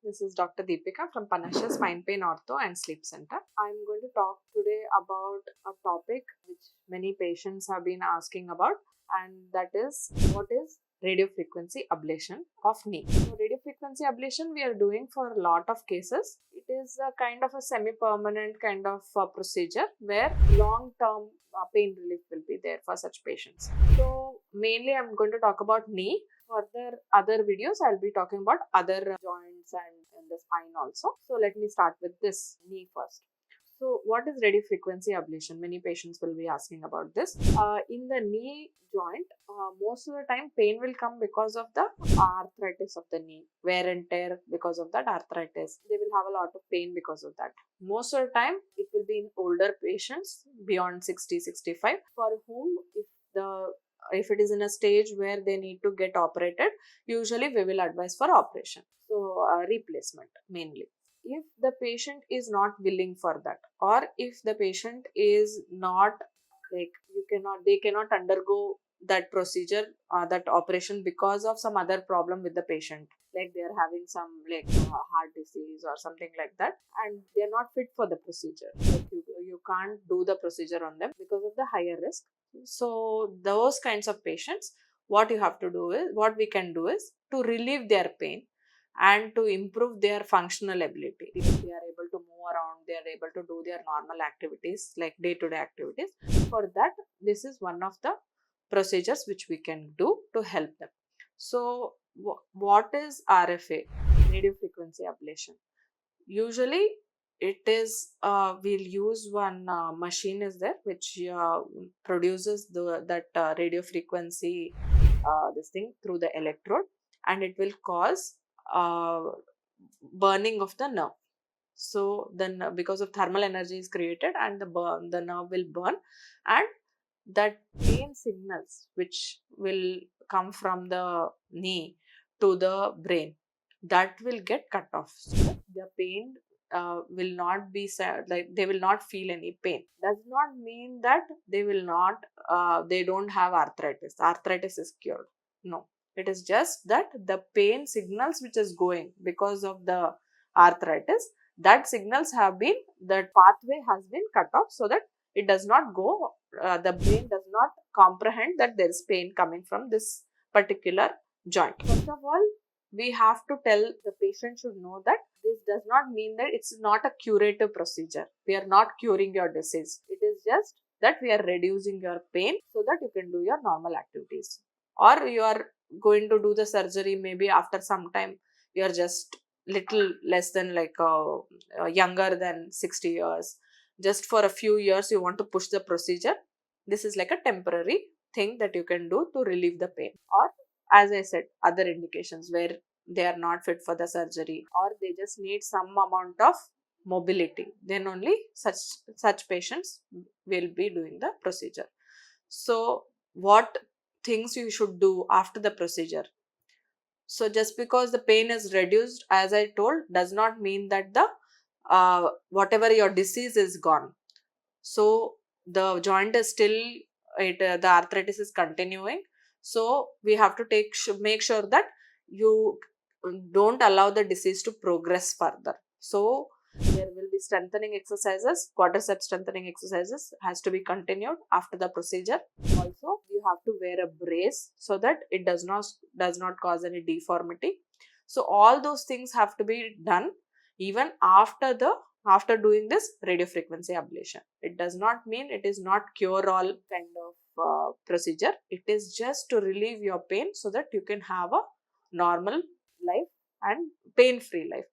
This is Dr. Deepika from Panacea Spine Pain Ortho and Sleep Center. I'm going to talk today about a topic which many patients have been asking about, and that is what is radiofrequency ablation of knee. So radiofrequency ablation we are doing for a lot of cases. It is a kind of a semi-permanent kind of procedure where long-term pain relief will be there for such patients. So mainly I'm going to talk about knee. Further other videos I'll be talking about other joints and the spine also. So let me start with this knee first. So what is radiofrequency ablation? Many patients will be asking about this. In the knee joint, most of the time pain will come because of the arthritis of the knee, wear and tear because of that arthritis. They will have a lot of pain because of that. Most of the time it will be in older patients beyond 60-65 for whom if it is in a stage where they need to get operated, usually we will advise for operation. So replacement mainly. If the patient is not willing for that, or if the patient is not they cannot undergo that procedure, that operation because of some other problem with the patient, like they are having some heart disease or something like that, and they are not fit for the procedure. Like you can't do the procedure on them because of the higher risk. So those kinds of patients, what we can do is to relieve their pain and to improve their functional ability. If they are able to move around, they are able to do their normal activities like day-to-day activities. For that, this is one of the procedures which we can do to help them. So what is RFA, radiofrequency ablation? Usually it is we'll use one machine is there which produces that radio frequency this thing through the electrode, and it will cause burning of the nerve. So then because of thermal energy is created and the nerve will burn, and that pain signals which will come from the knee to the brain, that will get cut off. So the pain will not be they will not feel any pain. Does not mean that they don't have arthritis is cured. No, it is just that the pain signals which is going because of the arthritis, that pathway has been cut off, so that it does not go, the brain does not comprehend that there is pain coming from this particular joint. First of all, we have to tell the patient should know that this does not mean that it's not a curative procedure. We are not curing your disease. It is just that we are reducing your pain so that you can do your normal activities. Or you are going to do the surgery maybe after some time, you are just little less than younger than 60 years. Just for a few years you want to push the procedure. This is like a temporary thing that you can do to relieve the pain. Or as I said, other indications where they are not fit for the surgery or they just need some amount of mobility, then only such patients will be doing the procedure. So what things you should do after the procedure? So just because the pain is reduced, as I told, does not mean that the whatever your disease is gone. So the joint is still, the arthritis is continuing. So we have to make sure that you don't allow the disease to progress further. So there will be strengthening exercises, quadriceps strengthening exercises has to be continued after the procedure. Also, you have to wear a brace so that it does not cause any deformity. So all those things have to be done even after doing this radiofrequency ablation. It does not mean it is not cure-all kind of procedure. It is just to relieve your pain so that you can have a normal life and pain-free life